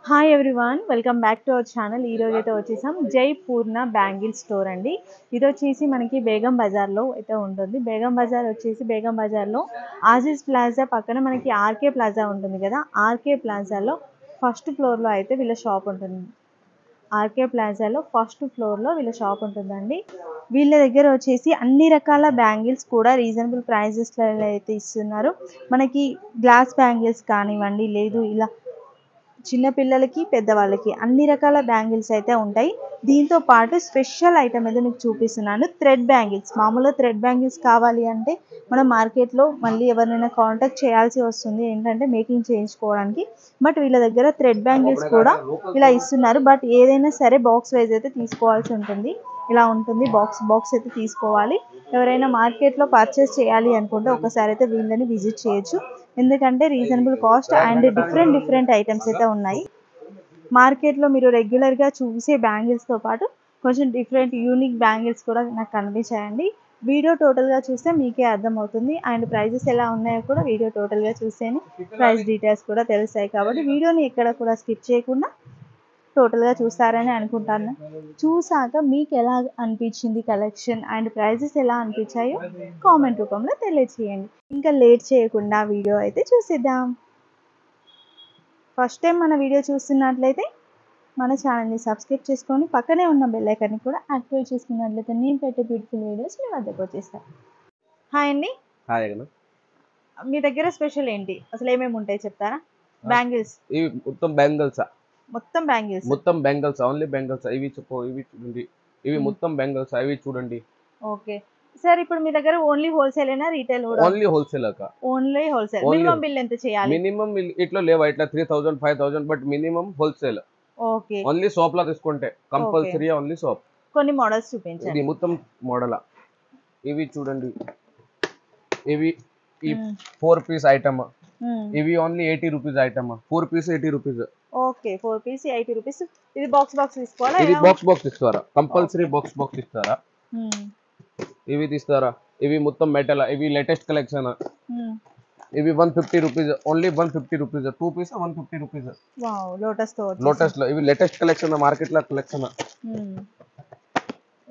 Hi everyone, welcome back to our channel. ఈ రోజు అయితే వచ్చేసాం జై పూర్ణ బ్యాంగిల్ స్టోర్ అండి. ఇది వచ్చేసి మనకి బేగం బజార్లో అయితే ఉంటుంది. బేగం బజార్ వచ్చేసి బేగం బజార్లో ఆజీజ్ ప్లాజా పక్కన మనకి ఆర్కే ప్లాజా ఉంటుంది కదా, ఆర్కే ప్లాజాలో ఫస్ట్ ఫ్లోర్లో అయితే వీళ్ళ షాప్ ఉంటుంది. ఆర్కే ప్లాజాలో ఫస్ట్ ఫ్లోర్లో వీళ్ళ షాప్ ఉంటుందండి. వీళ్ళ దగ్గర వచ్చేసి అన్ని రకాల బ్యాంగిల్స్ కూడా రీజనబుల్ ప్రైజెస్లో అయితే ఇస్తున్నారు. మనకి గ్లాస్ బ్యాంగిల్స్ కానివ్వండి, లేదు ఇలా చిన్న పిల్లలకి పెద్దవాళ్ళకి అన్ని రకాల బ్యాంగిల్స్ అయితే ఉంటాయి. దీంతో పాటు స్పెషల్ ఐటమ్ అయితే మీకు చూపిస్తున్నాను, థ్రెడ్ బ్యాంగిల్స్. మామూలుగా థ్రెడ్ బ్యాంగిల్స్ కావాలి అంటే మనం మార్కెట్లో మళ్ళీ ఎవరినైనా కాంటాక్ట్ చేయాల్సి వస్తుంది, ఏంటంటే మేకింగ్ చేయించుకోవడానికి. బట్ వీళ్ళ దగ్గర థ్రెడ్ బ్యాంగిల్స్ కూడా ఇలా ఇస్తున్నారు. బట్ ఏదైనా సరే బాక్స్ వైజ్ అయితే తీసుకోవాల్సి ఉంటుంది. ఇలా ఉంటుంది, బాక్స్ అయితే తీసుకోవాలి. ఎవరైనా మార్కెట్లో పర్చేస్ చేయాలి అనుకుంటే ఒకసారి అయితే వీళ్ళని విజిట్ చేయొచ్చు, ఎందుకంటే reasonable cost and different items అయితే ఉన్నాయి. మార్కెట్లో మీరు రెగ్యులర్గా చూసే బ్యాంగిల్స్తో పాటు కొంచెం డిఫరెంట్ యూనిక్ బ్యాంగిల్స్ కూడా నాకు కనిపించాయండి. వీడియో టోటల్గా చూస్తే మీకే అర్థమవుతుంది, అండ్ ప్రైజెస్ ఎలా ఉన్నాయో కూడా వీడియో టోటల్గా చూస్తేనే ప్రైస్ డీటెయిల్స్ కూడా తెలుస్తాయి. కాబట్టి వీడియోని ఎక్కడ కూడా స్కిప్ చేయకుండా టోటల్గా చూస్తారని అనుకుంటాను. చూసాక మీకు ఎలా అనిపించింది కలెక్షన్ అండ్ ప్రైజెస్ ఎలా అనిపించాయో కామెంట్ రూపంలో తెలియచేయండి. ఇంకా లేట్ చేయకుండా వీడియో అయితే చూసేద్దాం. ఫస్ట్ టైం మన వీడియో చూస్తున్నట్లయితే మన ఛానల్ని సబ్స్క్రైబ్ చేసుకొని పక్కనే ఉన్న బెల్ ఐకాన్ని కూడా యాక్టివేట్ చేసుకున్నట్లయితే నేను పెట్టే బ్యూటిఫుల్ వీడియోస్ మీ వద్దకు వచ్చేస్తాయి. హాయ్ అండి. హాయ్. మీ దగ్గర స్పెషల్ ఏంటి, అసలు ఏమేమి ఉంటాయి చెప్తారా? బ్యాంగిల్స్ ఇవి మొత్తం బ్యాంగిల్స్ మొత్తం బ్యాంగిల్స్ ఓన్లీ బ్యాంగిల్స్. ఇవి చూడండి, ఇవి మొత్తం బ్యాంగిల్స్. ఇవి చూడండి. ఓకే సార్, ఇప్పుడు మీ దగ్గర ఓన్లీ హోల్సేల్ అయినా రీటైల్ కూడా? ఓన్లీ హోల్సేల్ అక్క. Only wholesale. మినిమం బిల్ ఎంత చేయాలి? మినిమం ఇట్లా లేవా, ఇట్లా 3000 5000, but minimum wholesale. Okay. Only shop లా తీసుకుంటే కంపల్సరీ ఓన్లీ షాప్. కొన్ని మోడల్స్ చూపించండి. ఇది మొత్తం మోడల్. ఇవి చూడండి, ఇవి ఈ 4 పీస్ ఐటమ్. ఇవి only 80 rupees item. 4 piece 80 rupees. Okay, 4 piece 80 rupees. ఇది బాక్స్ తీసుకోవాలా? ఇది బాక్స్ ఇస్తారా, కంపల్సరీ బాక్స్ ఇస్తారా. ఇవి తీస్తారా, ఇవి మొత్తం మెటల్. ఇవి లేటెస్ట్ కలెక్షన్. ఇవి 150 rupees, only 150 rupees. 2 piece 150 rupees. Wow, Lotus లో ఇవి లేటెస్ట్ కలెక్షన్, మార్కెట్ లో కలెక్షన్.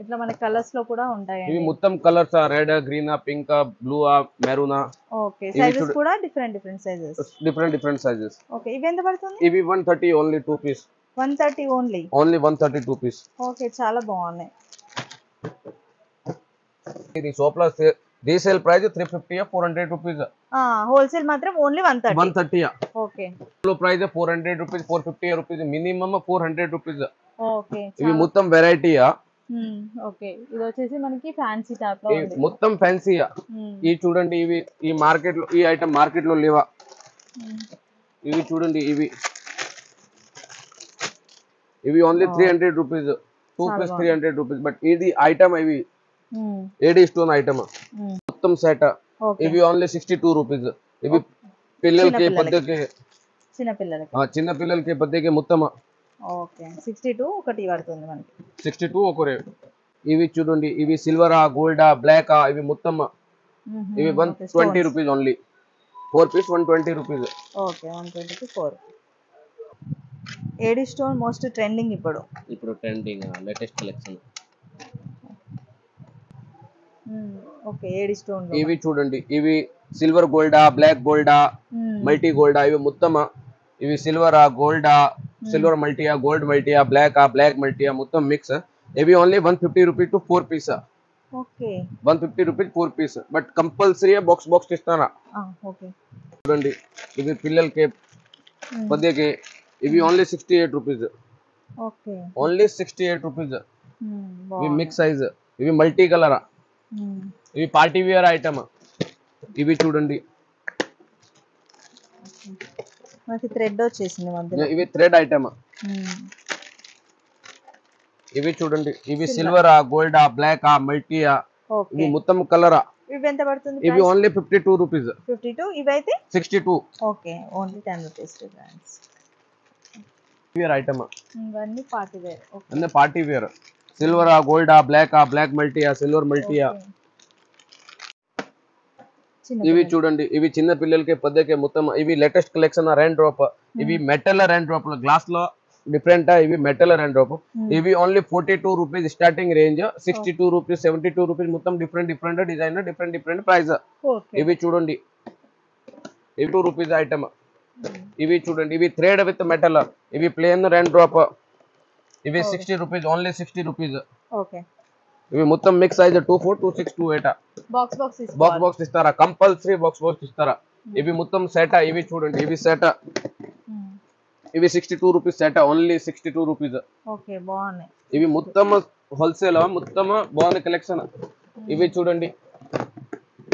ఇట్లా మన కలర్స్ లో కూడా ఉంటాయి. ఇవి మొత్తం colours, red, green, pink, blue, maroon. Okay, sizes కూడా different sizes. Different sizes. Okay, ఇవి ఎంత పడుతుంది? ఇవి 130 only 2 piece. 130 only 130 2 piece. Okay, చాలా బాగున్నాయి. ఇది షాప్ లో రీసేల్ ప్రైస్ 350 400 రూపీస్. హోల్సేల్ మాత్రం ఓన్లీ 130. ఓకే, లో price 400 rupees 450 rupees, minimum 400 rupees. Okay, ఇవి మొత్తం వెరైటీ. ఓకే, ఇది వచ్చేసి మనకి ఫ్యాన్సీ టైప్ లో ఉంది, మొత్తం ఫ్యాన్సీ. ఈ చూడండి, ఇవి ఈ మార్కెట్ లో ఈ ఐటమ్ మార్కెట్ లో లేవా. ఇవి చూడండి, ఇవి only 300 rupees. 2 piece 300 rupees. But ఇది ఐటమ్, ఇవి ఏడీ స్టోన్ ఐటమ్ మొత్తం సెట్. ఇవి ఓన్లీ 62 రూపీస్. ఇవి పిల్లలకి పెద్దకి, చిన్న పిల్లలకి పెద్దకి మొత్తం. ఓకే, 62 ఒకటి పడుతుంది మనకి. 62 ఒక రేట్. ఇవి చూడండి, ఇవి సిల్వర్, గోల్డ్, బ్లాక్, ఇవి మొత్తం. ఇవి 120 rupees only. 4 piece 120 rupees. Okay, 120 కి 4. ఏడీ స్టోన్ మోస్ట్ ట్రెండింగ్ ఇప్పుడు trending latest collection. Okay, AD stone. ఇవి చూడండి, ఇవి silver gold, black gold, multi gold. ఇవి మొత్తం. ఇవి silver, gold, silver multi, gold multi, black multi, మొత్తం మిక్స్. ఇవి only 150 rupees to 4 piece. Okay, 150 rupees 4 piece. But compulsory box ఇస్తారా. Okay, చూడండి, ఇవి పిల్లలకి పెద్దకి. ఇవి only 68 rupees. Okay, only 68 rupees. ఇవి మిక్స్ సైజ్. ఇవి మల్టీ కలర్. ఇవి పార్టీ వేర్ ఐటమ్. ఇవి చూడండి, మనకి థ్రెడ్ వచ్చేసింది మధ్యలో. ఇవి థ్రెడ్ ఐటమ్. ఇవి చూడండి, ఇవి సిల్వర్, గోల్డ్, బ్లాక్, మల్టీ. ఇవి మొత్తం కలర్. ఇవి ఎంత పడుతుంది? ఇవి ఓన్లీ 52 రూపీస్. 52. ఇవి అయితే 62. Okay, only 10 rupees difference. Wear item. ఇవన్నీ పార్టీ వేర్. ఓకే, అన్ని party wear. Silver, gold, black multi, silver multi. ఇవి చూడండి, ఇవి చిన్న పిల్లలకి పెద్దకి మొత్తం. ఇవి లేటెస్ట్ కలెక్షన్, రెయిన్ డ్రాప్. ఇవి మెటల్ అండ్ డ్రాప్ లో గ్లాస్ లో డిఫరెంట్ ఇవి మెటల్ అండ్ డ్రాప్ ఇవి only 42 rupees starting range 62 rupees 72 rupees మొత్తం different different design different price ఇవి చూడండి ఇవి 2 రూపీస్ ఐటమ్ ఇవి చూడండి ఇవి థ్రెడ్ విత్ మెటల్ ఇవి ప్లేన్ అండ్ డ్రాప్ ఇవి 60 రూపీస్ ఓన్లీ 60 రూపీస్ ఓకే ఇవి మొత్తం మిక్స్ సైజ్ 24 26 28 బాక్స్ ఇస్తారా కంపల్సరీ బాక్స్ ఇస్తారా ఇవి మొత్తం సెట్ ఇవి చూడండి ఇవి సెట్ ఇవి 62 rupees set only 62 rupees okay బాగున్నాయి ఇవి మొత్తం హోల్సేల్ మొత్తం బాగుంది కలెక్షన్ ఇవి చూడండి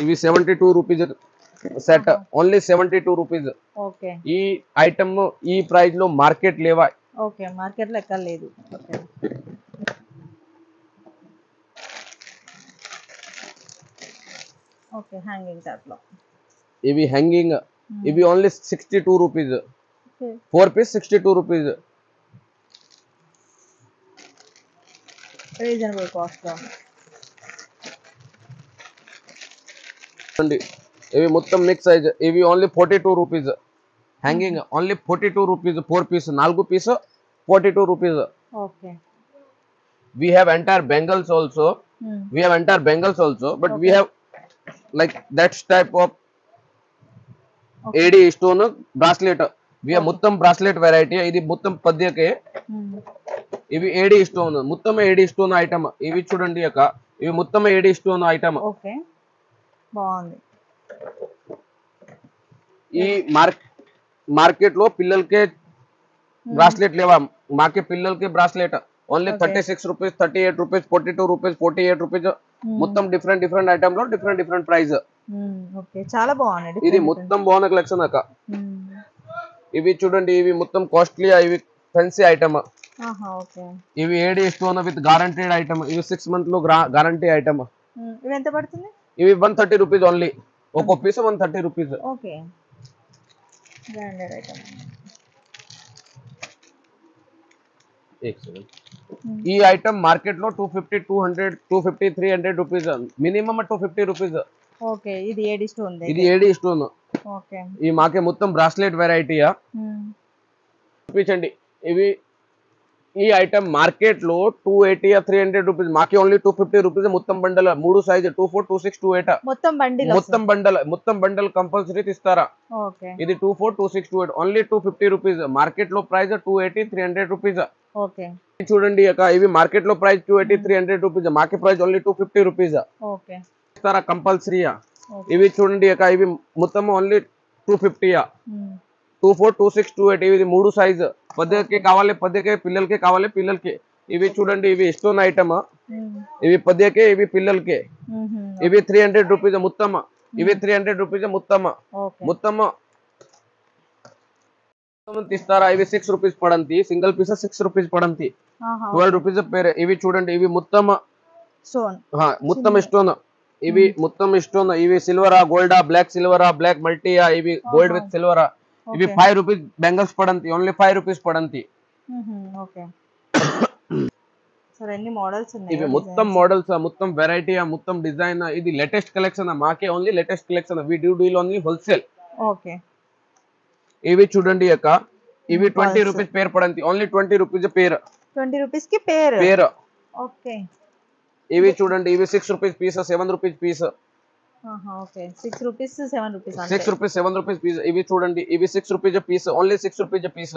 ఇవి 72 rupees set only 72 rupees okay ఈ ఐటమ్ ఈ ప్రైస్ లో మార్కెట్ లేవా ఓకే మార్కెట్ లో ఎక్కడ లేదు ఓకే ఓకే హ్యాంగింగ్ టైప్ లో ఇవి హ్యాంగింగ్ ఇవి only 62 rupees 4 piece 62 rupees reasonable cost లో చూడండి ఇవి మొత్తం మిక్స్ సైజ్ ఇవి only 42 rupees hanging only 42 rupees 4 piece 4 piece 42 rupees okay we have entire bangles also but we have like that type of AD stone bracelet we have మొత్తం bracelet variety ఇది మొత్తం పద్యకే ఇవి AD stone మొత్తం AD stone item ఇవి చూడండి అక్క ఇవి మొత్తం AD stone ఐటమ్ ఓకే బాగుంది ఈ మార్కెట్ లో పిల్లలకే బ్రాస్లెట్ లేవా మాకే పిల్లలకే bracelet only 36 rupees 38 rupees 42 rupees 48 rupees మొత్తం డిఫరెంట్ ఐటమ్ లో డిఫరెంట్ ప్రైస్ ఓకే చాలా బాగుంది ఇది మొత్తం బాగున్న కలెక్షన్ అక్క ఇవి చూడండి ఇవి మొత్తం కాస్ట్లీ ఇవి ఫెన్సీ ఐటమ్ ఓకే ఇవి AD stone with guaranteed item ఇవి 6 మంత్ లో గ్యారంటీ ఐటమ్ ఇవి ఎంత పడుతుంది ఇవి 130 రూపీస్ ఓన్లీ ఒక్కో piece 130 rupees okay branded item ఈ ఐటమ్ మార్కెట్ లో 250 200 250 300 రూపీస్ మినిమం 250 రూపీస్ ఓకే ఇది ఏడి స్టోన్ ఇది ఏడి స్టోన్ ఓకే ఈ మాకే మొత్తం బ్రాస్లెట్ వెరైటీయా చూపించండి ఇవి ఈ ఐటమ్ మార్కెట్ లో 280 300 రూపీస్ మాకే ఓన్లీ 250 రూపీస్ మొత్తం బండల్ మూడు సైజ్ 24 26 28 మొత్తం బండల్ కంపల్సరీ ఇస్తారా ఓకే ఇది 24 26 28 ఓన్లీ 250 రూపీస్ మార్కెట్ లో ప్రైస్ 280 300 రూపీస్ ఓకే చూడండి అక్క ఇవి మార్కెట్ లో ప్రైస్ 280 300 రూపీస్ మాకే ప్రైస్ ఓన్లీ 250 రూపీస్ ఓకే ఇస్తారా కంపల్సరీయా ఇవి చూడండి అక్క ఇవి మొత్తం ఓన్లీ 250 24 26 28 ఇవి మూడు సైజ్ పద్దెకి కావాలి పద్దెకి పిల్లలకి కావాలి పిల్లలకి ఇవి చూడండి ఇవి స్టోన్ ఐటమ్ ఇవి పద్దెకి ఇవి పిల్లలకి ఇవి 300 రూపీస్ మొత్తం ఇవి 300 రూపీస్ మొత్తం ఇస్తారా ఇవి 6 రూపీస్ పడంతి సింగిల్ పీస్ 6 రూపీస్ పడంతి 12 రూపీస్ పేరు ఇవి చూడండి ఇవి మొత్తం స్టోన్ ఇవి మొత్తం స్టోన్ ఇవి సిల్వరా గోల్డా బ్లాక్ సిల్వరా బ్లాక్ మల్టీయా ఇవి గోల్డ్ విత్ సిల్వరా ఇవి 5 రూపీస్ బెంగల్స్ పడంతి ఓన్లీ 5 రూపీస్ పడంతి ఓకే సరే ఎన్ని మోడల్స్ ఉన్నాయి ఇవి మొత్తం మోడల్స్ మొత్తం వెరైటీ మొత్తం డిజైన్ ఇది లేటెస్ట్ కలెక్షన్ మాకే only latest collection we do deal only wholesale okay ఇవి చూడండి అక్క ఇవి 20 రూపీస్ పేర్ పడంతి ఓన్లీ 20 రూపీస్ పేర్ 20 రూపీస్ కి పేర్ ఓకే ఇవి చూడండి ఇవి 6 rupees piece 7 rupees piece okay 6 rupees 7 rupees 6 rupees 7 rupees piece ఇవి చూడండి ఇవి 6 rupees piece only 6 rupees piece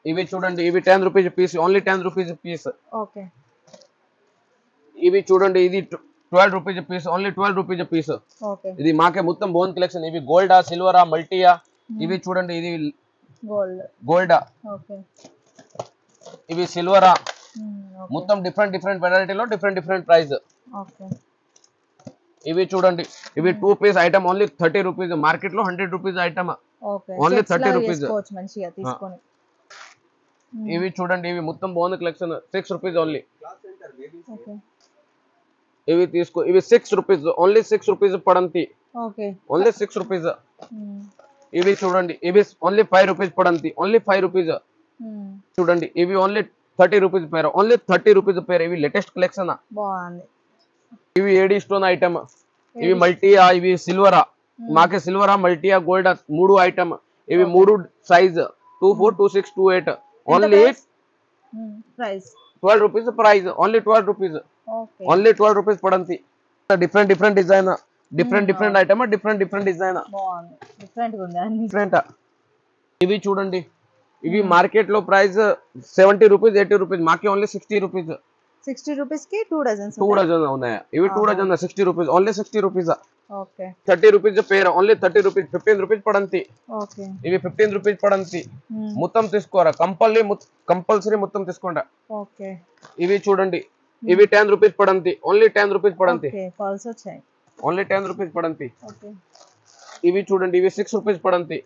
ఇవి చూడండి ఇవి 10 rupees piece only 10 rupees piece okay ఇవి చూడండి ఇది 12 rupees piece only 12 rupees piece okay ఇది మాకే మొత్తం బోన్ కలెక్షన్ ఇవి గోల్డా సిల్వరా మల్టీయా ఇవి చూడండి ఇది గోల్డా ఓకే ఇవి సిల్వరా మొత్తం డిఫరెంట్ వెరైటీలో డిఫరెంట్ ప్రైస్ ఓకే ఇవి చూడండి ఇవి 2 piece item only 30 rupees market లో 100 రూపీస్ ఐటమ్ ఓన్లీ 30 రూపీస్ మంచిగా తీసుకొని ఇవి చూడండి ఇవి మొత్తం బాగుంది కలెక్షన్ 6 రూపీస్ ఓన్లీ ఓకే ఇవి తీసుకో ఇవి 6 రూపీస్ ఓన్లీ 6 రూపీస్ పడంతి ఓకే ఓన్లీ 6 రూపీస్ ఇవి చూడండి ఇవి ఓన్లీ 5 రూపీస్ పడంతి ఓన్లీ 5 రూపీస్ చూడండి ఇవి only 30 rupees pair only 30 rupees pair ఇవి లేటెస్ట్ కలెక్షన్ బాగుంది ఇవి ఏడి స్టోన్ ఐటమ్ ఇవి మల్టీయా ఇవి సిల్వరా మాకే సిల్వరా మల్టీయా గోల్డ్ మూడు ఐటమ్ ఇవి మూడు size 24, 26, 28 only price 12 rupees price, only 12 rupees, okay only 12 rupees padanti. Different design, different item, different design, బాగుంది డిఫరెంట్ గా ఉంది అన్ని different. ఇవి చూడండి, ఇవి మార్కెట్ లో ప్రైస్ 70 rupees, 80 rupees, మాకి ఓన్లీ 60 rupees. 60 రూపీస్ కి 2 డజన్స్ 2 డజన్ ఉన్నాయి. ఇవి 2 dozen 60 rupees, only 60 rupees. Okay 30 rupees pair, only 30 rupees, 15 rupees పడంతి. ఓకే ఇవి 15 rupees పడంతి. మొత్తం తీసుకోరా, కంపల్సరీ మొత్తం తీసుకోండి. ఓకే ఇవి చూడండి, ఇవి 10 rupees పడంతి, ఓన్లీ 10 rupees పడంతి, ఓకే కాల్స్ వచ్చాయి ఓన్లీ 10 rupees పడంతి. ఓకే ఇవి చూడండి, ఇవి 6 rupees పడంతి.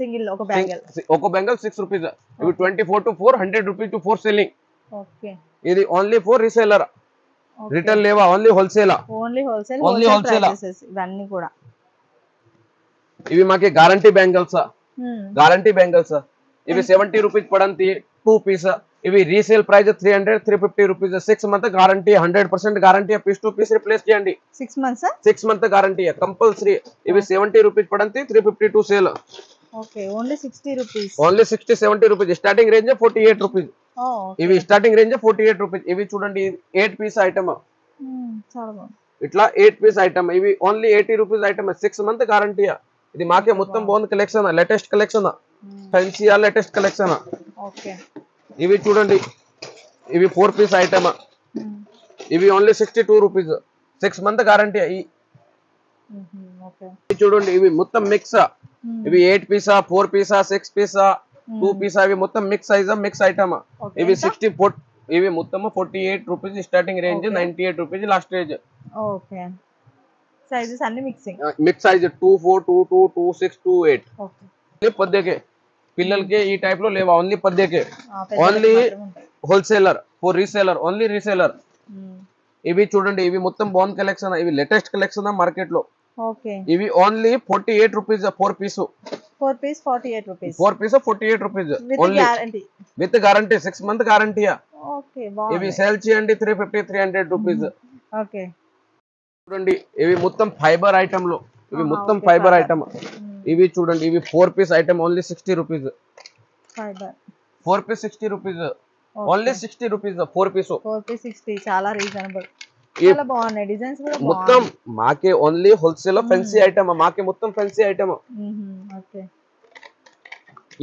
సింగిల్ ఒక బ్యాంగిల్ ఒక బెంగల్ 6 rupees. ఇవి 24 to 4, 100 rupees to 4 selling. Okay ఇది ఓన్లీ ఫర్ రీసేలర్, రిటైల్ లేవా, only wholesale, only wholesale prices ఇవన్నీ కూడా. ఇవి మాకి గ్యారంటీ బ్యాంగిల్స్, ఇవి 70 rupees పడంతి 2 పీస్. ఇవి resale price 300, 350 rupees. 6 month guarantee, 100% guarantee. Piece to piece replace చేయండి. 6 months 6 month గ్యారంటీ కంపల్సరీ. ఇవి 70 rupees పడంతి, 350 to sale. Okay only 60 rupees, only 60, 70 rupees. Starting range 48 rupees. ఇవి స్టార్టింగ్ రేంజ్ 48 rupees. ఇవి చూడండి, 8 piece item, చాలా బాగుంది. ఇట్లా 8 piece item. ఇవి only 80 rupees item, 6 month guarantee. ఇది మాకే మొత్తం బాగుంది collection, latest collection, fancy latest collection. Okay ఇవి చూడండి, ఇవి 4 పీస్ ఐటమ్. ఇవి only 62 rupees, 6 month guarantee. Okay చూడండి, ఇవి మొత్తం మిక్స్. ఇవి 8 పీసా, 4 పీసా, 6 పీసా, 2 పీసా. ఇవి మొత్తం మిక్స్ సైజ్, మిక్స్ ఐటమ్. ఇవి 64, ఇవి మొత్తం 48 rupees starting range, 98 rupees last range. Okay sizes అన్ని మిక్సింగ్, మిక్స్ సైజ్ 24, 22, 26, 28. ఓకే పద్దెకే పిల్లలకి ఈ టైప్ లో లేవా, ఓన్లీ పద్దెకే, only wholesaler, for reseller, only reseller. ఇవి చూడండి, ఇవి మొత్తం బాగుంది కలెక్షన్, ఇవి లేటెస్ట్ కలెక్షన్ మార్కెట్ లో. ఓకే ఇవి only 48 rupees 4 piece. 4 piece 48 rupees, 4 piece 48 rupees with only, guarantee. With guarantee, 6 month guarantee. Okay ఇవి బాగుంది. సేల్ చేయండి 350, 300 rupees. ఓకే చూడండి, ఇవి మొత్తం ఫైబర్ ఐటమ్ లో, ఇవి మొత్తం ఫైబర్ ఐటమ్. ఇవి చూడండి, ఇవి 4 piece item, only 60 rupees. Fibre 4 piece 60 rupees, only 60 rupees 4 piece. 4 piece 60, చాలా రీజనబుల్, చాలా బాగున్నాయి డిజైన్స్ కూడా మొత్తం మాకే ఓన్లీ హోల్సేల్ ఫెన్సీ ఐటమ్, మాకే మొత్తం ఫెన్సీ ఐటమ్. ఓకే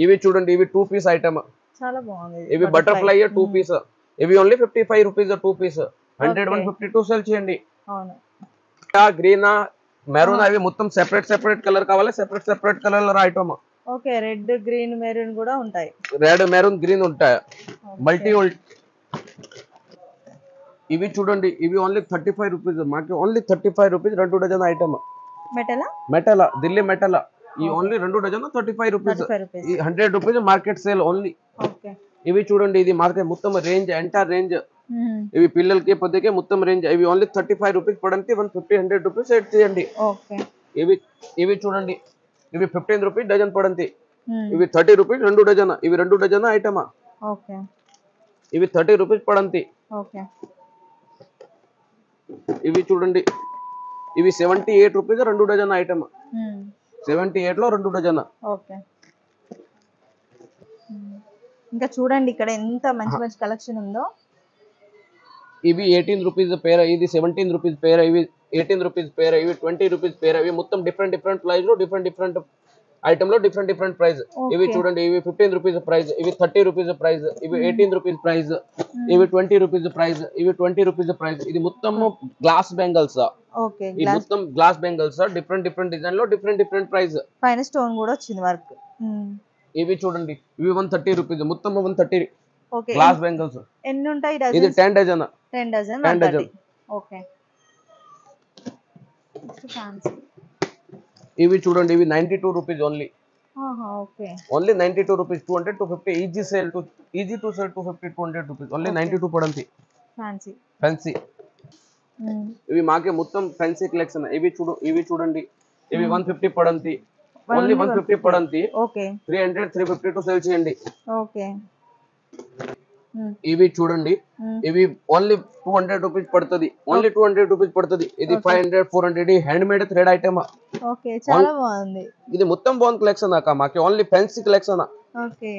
ఇవి చూడండి, ఇవి 2 పీస్ ఐటమ్, చాలా బాగుంది. ఇవి బటర్ఫ్లై 2 పీస్. ఇవి ఓన్లీ 55 rupees 2 పీస్, 100, 152 సేల్ చేయండి. అవును గ్రీన్, మెరూన్, అవి మొత్తం సెపరేట్ కలర్ కావాలి, separate colour item. Okay red, green, maroon కూడా ఉంటాయి. రెడ్, మెరూన్, గ్రీన్ ఉంటాయి, మల్టీ. ఇవి చూడండి, ఇవి ఓన్లీ 35 rupees, మాకి only 35 rupees 2 dozen item. Metal Delhi metal, ఈ ఓన్లీ 2 డజన్ 35 rupees. ఈ 100 rupees మార్కెట్ సేల్ ఓన్లీ. ఇవి చూడండి, ఇది మార్కెట్ మొత్తం రేంజ్, ఎంటైర్ రేంజ్. ఇవి పిల్లలకి పొద్దుకే మొత్తం రేంజ్. ఇవి ఓన్లీ 35 rupees పడంతి, 150, 100 rupees సెట్ చేయండి. ఇవి చూడండి, ఇవి 15 rupees డజన్ పడంతి. ఇవి 30 rupees 2 డజన్. ఇవి 2 డజన్ ఐటమ్. ఇవి 30 rupees పడంతి. ఇవి చూడండి, ఇవి 78 rupees 2 డజన్ ఐటమ్. 78 లో 2 డజన్. ఇంకా చూడండి, ఇక్కడ ఎంత మంచి కలెక్షన్ ఉందో. ఇవి 18 rupees పేర, ఇది 17 rupees పేర, ఇవి 18 rupees పేర, ఇవి 20 rupees పేర. ఇవి మొత్తం డిఫరెంట్ ప్రైస్ లో, డిఫరెంట్ ఐటమ్ లో డిఫరెంట్ ప్రైస్. ఇవి చూడండి, ఇవి 15 rupees ప్రైస్, ఇవి 30 rupees ప్రైస్, ఇవి 18 rupees ప్రైస్, ఇవి 20 rupees ప్రైస్, ఇవి 20 rupees ప్రైస్. ఇది మొత్తం గ్లాస్ బెంగల్స్, ఈ మొత్తం గ్లాస్ బెంగల్స్, డిఫరెంట్ డిజైన్ లో డిఫరెంట్ ప్రైస్. పైన స్టోన్ కూడా వచ్చింది వర్క్. ఇవి చూడండి, ఇవి 130 rupees, మొత్తం 130 గ్లాస్ బెంగల్స్. ఎన్ని ఉంటాయి? ఇది 10 డజన్. 10 డజన్. ఓకే ఇవి చూడండి, ఇవి 92 rupees only. Only 92 rupees, 200, 250. Easy to sale 250, 200 rupees. Only 92 పడంతి. ఫ్యాన్సీ. ఇవి మాకే మొత్తం ఫ్యాన్సీ కలెక్షన్. ఇవి చూడండి, ఇవి 150 పడంతి, ఓన్లీ 150 పడంతి. 300, 350 టు సేల్ చేయండి. ఇవి చూడండి, ఇవి ఓన్లీ 200 rupees పడుతుంది, ఓన్లీ 200 rupees పడుతుంది. ఇది 500, 400. Hand made thread item. Okay, చాలా బాగుంది. ఇది మొత్తం బాగుంది కలెక్షన్ అక్క, మాకి only fancy collection. Okay,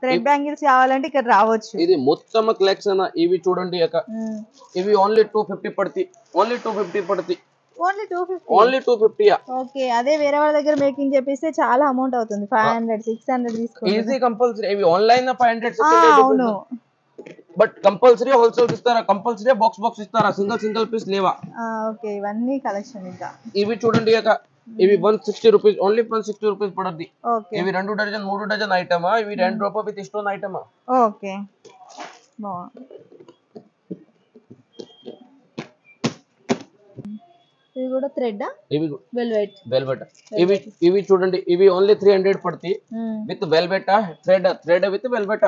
thread bangles కావాలంటే ఇక్కడ రావచ్చు. ఇది మొత్తం కలెక్షన్. ఇవి చూడండి అక్క, ఇవి ఓన్లీ 250 పడతాయి. ఓన్లీ 250 పడతాయి. ఓన్లీ 250. ఓన్లీ 250. ఓకే, అదే వేరే వాళ్ళ దగ్గర మేకింగ్ చేపిస్తే చాలా అమౌంట్ అవుతుంది. 500 600 తీసుకోండి. Easy compulsory. ఇవి ఆన్లైన్ 500 అవును, బట్ కంపల్సరీ హోల్సేల్ ఇస్తారా? కంపల్సరీ బాక్స్ ఇస్తారా? సింగిల్ పీస్ లేవా? ఓకే, ఇవన్నీ కలెక్షన్ ఇంకా. ఇవి చూడండి అక్క, ఇవి 160 రూపీస్. ఓన్లీ 160 రూపీస్ పడద్ది. ఓకే, ఇవి 2 డజన్ 3 డజన్ ఐటమా. ఇవి 2 రూపాయ విత్ స్టోన్ ఐటమా. ఓకే, బాగుంది. ఇది కూడా థ్రెడ్, ఇవి వెల్వెట్. ఇవి చూడండి, ఇవి ఓన్లీ 300 పడతాయి with velvet. Thread with velvet,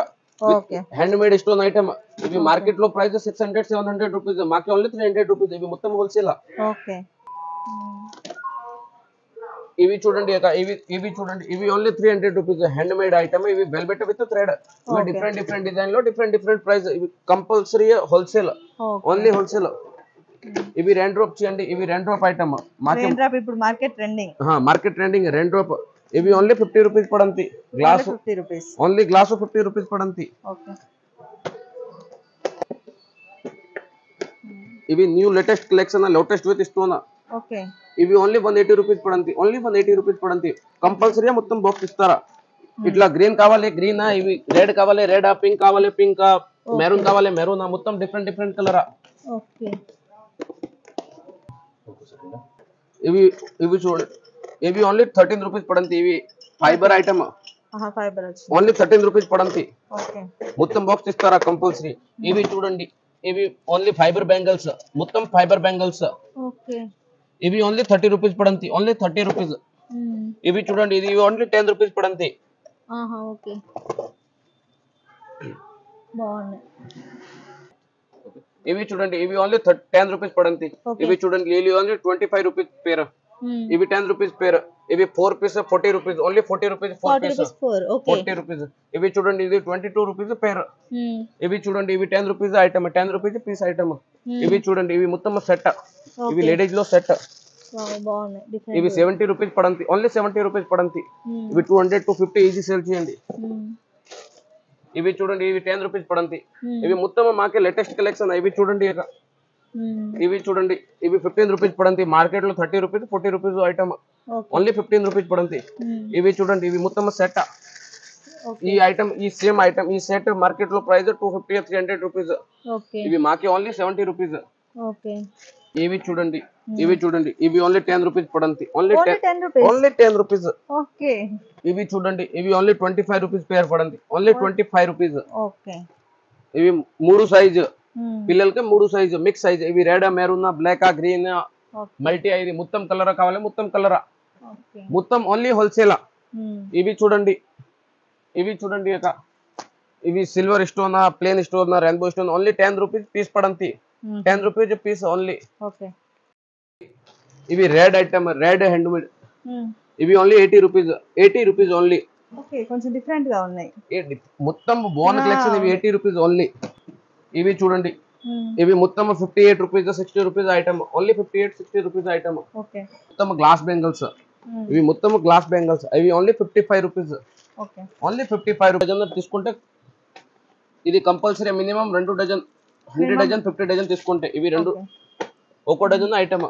hand made stone item. ఇవి మార్కెట్ లో ప్రైస్ 600 700 రూపీస్, మాకి ఓన్లీ 300 రూపీస్. ఇవి మొత్తం హోల్సేల్. ఓకే, ఇవి చూడండి అక్క, ఇవి చూడండి, ఇవి only 300 rupees hand made item. ఇవి వెల్వెట్ విత్ థ్రెడ్. ఇవి డిఫరెంట్ డిజైన్ లో డిఫరెంట్ ప్రైస్. ఇవి కంపల్సరీ హోల్సేల్, ఓన్లీ హోల్సేల్. ఇవి 2 రూపాయలు చేయండి. ఇవి 2 రూపాయ ఐటమ్. ఇప్పుడు మార్కెట్ ట్రెండింగ్ 2 రూపాయలు. ఇవి ఓన్లీ 50 రూపీస్ పడంతి. Glass 50 rupees, only glass 50 rupees పడంతి. ఇవి new latest collection, latest with stone. ఇవి ఓన్లీ 180 రూపీస్ పడంతి. ఓన్లీ 180 రూపీస్ పడంతి. కంపల్సరీ మొత్తం బాక్స్ ఇస్తారా? ఇట్లా గ్రీన్ కావాలి గ్రీన్, ఇవి రెడ్ కావాలి రెడ్, పింక్ కావాలి పింక్, మెరూన్ కావాలి మెరూన్, మొత్తం డిఫరెంట్ కలర్. ఇవి చూడండి, ఇవి ఓన్లీ 13 రూపీస్ పడంతి. ఇవి ఫైబర్ ఐటమ్, ఓన్లీ 13 రూపీస్ పడంతి. మొత్తం బాక్స్ ఇస్తారా? కంపల్సరీ. ఇవి చూడండి, ఇవి ఓన్లీ ఫైబర్ బ్యాంగిల్స్, మొత్తం ఫైబర్ బ్యాంగిల్స్. ఇవి ఓన్లీ 30 రూపీస్ పడంతి. Only 30 rupees. ఇవి చూడండి, ఇది ఓన్లీ 10 రూపీస్ పడంతి. ఇవి చూడండి, ఇవి ఓన్లీ 10 రూపీస్ పడంతి. ఇవి చూడండి, ఇవి ఓన్లీ 25 రూపీస్ పేర్. ఇవి 10 రూపీస్ పేర్. ఇవి 4 piece 40 rupees. Only 40 rupees 4 piece, 40 rupees. ఇవి చూడండి, ఇది 22 రూపీస్ పేర్. ఇవి చూడండి, ఇవి 10 rupees item, 10 rupees piece item. ఇవి చూడండి, ఇవి మొత్తం సెట్. ఇవి లేడీస్ లో సెట్. ఇవి 70 రూపీస్ పడంతి. ఓన్లీ 70 రూపీస్ పడంతి. ఇవి 200 250 ఈజీ సేల్ చేయండి. ఇవి చూడండి, ఇవి 10 రూపీస్ పడంతి. ఇవి మొత్తం మాకే లేటెస్ట్ కలెక్షన్. ఇవి చూడండి, ఇవి చూడండి, ఇవి 15 రూపీస్ పడంతి. మార్కెట్ లో 30 rupees 40 rupees item, only 15 rupees పడంతి. ఇవి చూడండి, ఇవి మొత్తం సెట్. ఈ ఐటమ్, ఈ సేమ్ ఐటమ్, ఈ సెట్ మార్కెట్ లో ప్రైస్ 250 300 రూపీస్. ఇవి మాకే ఓన్లీ 70 రూపీస్. ఇవి చూడండి, ఇవి ఓన్లీ 10 రూపీస్ పడంతి. Only 10 rupees. ఇవి చూడండి, ఇవి ఓన్లీ 25 రూపీస్ పేర్ పడంతి. Only 25 rupees. ఇవి 3 సైజ్ పిల్లలకి, 3 సైజ్ మిక్స్ సైజ్. ఇవి red maroon black green multi, ఇది మొత్తం కలర్ కావాలి, మొత్తం కలర్, మొత్తం ఓన్లీ హోల్సేల్. ఇవి చూడండి, అక్క, ఇవి silver stone, plain stone, rainbow stone. Only 10 rupees piece పడంతి. 10 రూపీస్ పీస్ ఓన్లీ. ఇవి red item, red hand made. ఇవి ఓన్లీ 80 రూపీస్. 80 rupees only. కొంచెం డిఫరెంట్ గా ఉన్నాయి. మొత్తం బాగున్న కలెక్షన్. ఇవి 80 రూపీస్ ఓన్లీ. ఇవి చూడండి, ఇవి మొత్తం 58 rupees 60 rupees item. Only 58 60 rupees item. మొత్తం గ్లాస్ బెంగల్స్. ఇవి మొత్తం గ్లాస్ బెంగల్స్. ఇవి ఓన్లీ 55 రూపీస్. ఓన్లీ 55 రూపీస్ తీసుకుంటే ఇది compulsory minimum 2 dozen, 100 dozen 50 dozen తీసుకుంటే ఇవి 2 1 డజన్ ఐటమ్.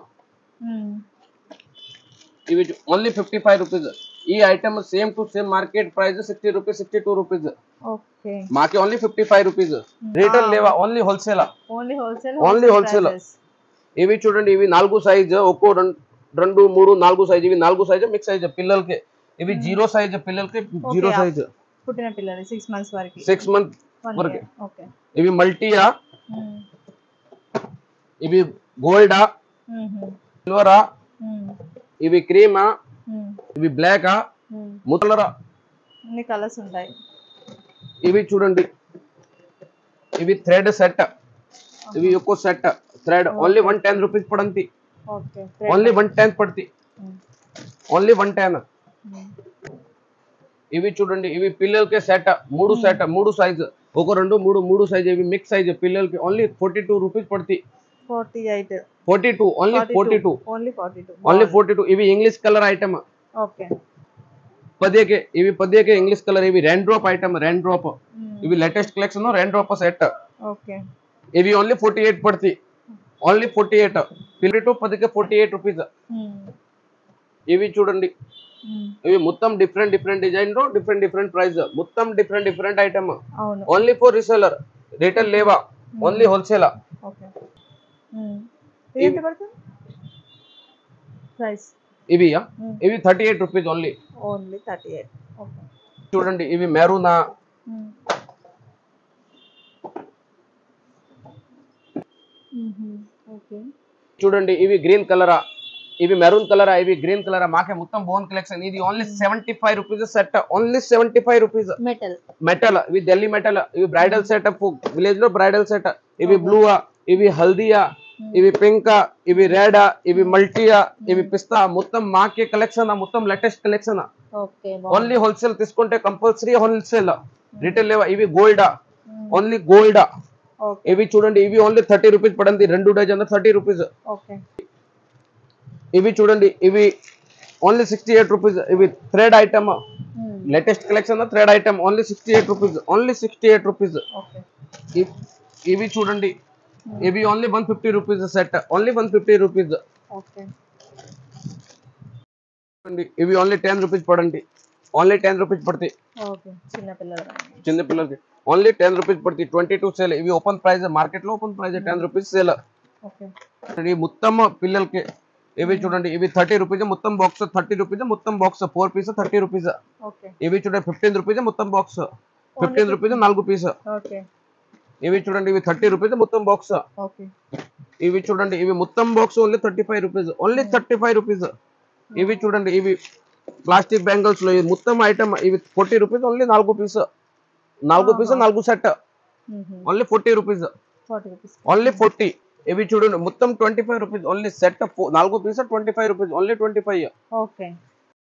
ఇవి ఓన్లీ 55 రూపీస్. ఈ item same to same market price 60 rupees 62 rupees. మాకి ఓన్లీ 55 రూపీస్. రీటైల్ లేవా, ఓన్లీ హోల్సేల్. Only wholesale. ఇవి చూడండి, ఇవి 4 సైజ్, ఒక్కో 2 3 4 సైజ్. ఇవి 4 సైజ్ మిక్స్ సైజ్ పిల్లలకి. ఇవి 0 సైజ్ పిల్లలకి, 0 సైజ్ పుట్టిన పిల్లలు 6 మంత్స్ వరకు, 6 మంత్ వరకు. ఇవి మల్టీయా, ఇవి గోల్డా, సిల్వరా, ఇవి క్రీమా, ఇవి బ్లాకా, ముతలరా, అన్ని కలర్స్ ఉంటాయి. ఇవి చూడండి, ఇవి థ్రెడ్ సెట్. ఇవి ఒక్కో సెట్ థ్రెడ్ ఓన్లీ 110 రూపీస్ పడంతి. ఓన్లీ 110 పడతి. ఓన్లీ 110. ఇవి చూడండి, ఇవి పిల్లలకి సెట్, 3 సెట్, 3 సైజ్, 1 2 3 3 సైజ్. ఇవి మిక్స్ సైజ్ పిల్లలకి. ఓన్లీ 42 రూపీస్ పడతి. 48. 42 ఓన్లీ 42 ఓన్లీ 42. ఓన్లీ 42 ఇవి ఇంగ్లీష్ కలర్ ఐటమ్ ఓకే. పదికే ఇంగ్లీష్ కలర్ ఇవి rain drop item rain drop ఇవి latest collection rain drop set okay. ఇవి ఓన్లీ 48 పడతాయి ఓన్లీ 48 52 పదికే 48 రూపీస్ ఇవి చూడండి ఇవి మొత్తం డిఫరెంట్ డిజైన్ లో డిఫరెంట్ ప్రైస్ మొత్తం different item only for reseller retail లేవా ఓన్లీ హోల్సేల్ ఓకే. ఎంత పడుతుంది ప్రైస్ ఇవి 38 రూపీస్ ఓన్లీ 38. ఓకే. చూడండి ఇవి మెరూనా ఓకే. చూడండి ఇవి గ్రీన్ కలరా ఇవి మెరూన్ కలరా ఇవి గ్రీన్ కలరా మాకే మొత్తం బోన్ కలెక్షన్ ఇది only 75 rupees set only 75 rupees metal ఇవి ఢిల్లీ మెటల్ ఇవి బ్రైడల్ సెటప్ విలేజ్ లో బ్రైడల్ సెట్ ఇవి బ్లూ ఇవి హల్దియా ఇవి పింక్ ఇవి రెడ్ ఇవి మల్టీయా ఇవి పిస్తా మొత్తం మాకే కలెక్షన్ మొత్తం లేటెస్ట్ కలెక్షన్ ఓన్లీ హోల్సేల్ తీసుకుంటే కంపల్సరీ హోల్సేల్ రిటైల్ లేవా ఇవి గోల్డ్ ఓన్లీ గోల్డ్ ఇవి చూడండి ఇవి ఓన్లీ 30 రూపీస్ పడింది 2 డజన్ 30 రూపీస్ ఇవి చూడండి ఇవి ఓన్లీ 68 రూపీస్ ఇవి thread item latest collection thread item only 68 rupees only 68 rupees ఇవి చూడండి ఇవి only 150 rupees set only 150 rupees ఇవి ఓన్లీ 10 రూపీస్ పడండి ఓన్లీ 10 రూపీస్ పడతాయి చిన్న పిల్లలకి ఓన్లీ 10 రూపీస్ పడతాయి 22 సేల్ ఇవి ఓపెన్ ప్రైస్ మార్కెట్ లో ఓపెన్ ప్రైస్ 10 రూపీస్ సేల్ ఇది మొత్తం పిల్లలకి ఇవి చూడండి ఇవి 30 రూపీస్ మొత్తం బాక్స్ 30 రూపీస్ మొత్తం బాక్స్ 4 పీస్ 30 రూపీస్ ఇవి చూడండి 15 రూపీస్ మొత్తం బాక్స్ 15 రూపీస్ 4 పీస్ ఇవి చూడండి ఇవి 30 రూపీస్ మొత్తం బాక్స్ ఇవి చూడండి ఇవి మొత్తం box only 35 rupees only 35 rupees ఇవి చూడండి ఇవి ప్లాస్టిక్ బ్యాంగిల్స్ లో మొత్తం ఐటమ్ ఇవి 40 rupees only 4 piece 4 set only 40 rupees only 40 ఇవి చూడండి మొత్తం 25 rupees only set 4 piece 25 rupees only 25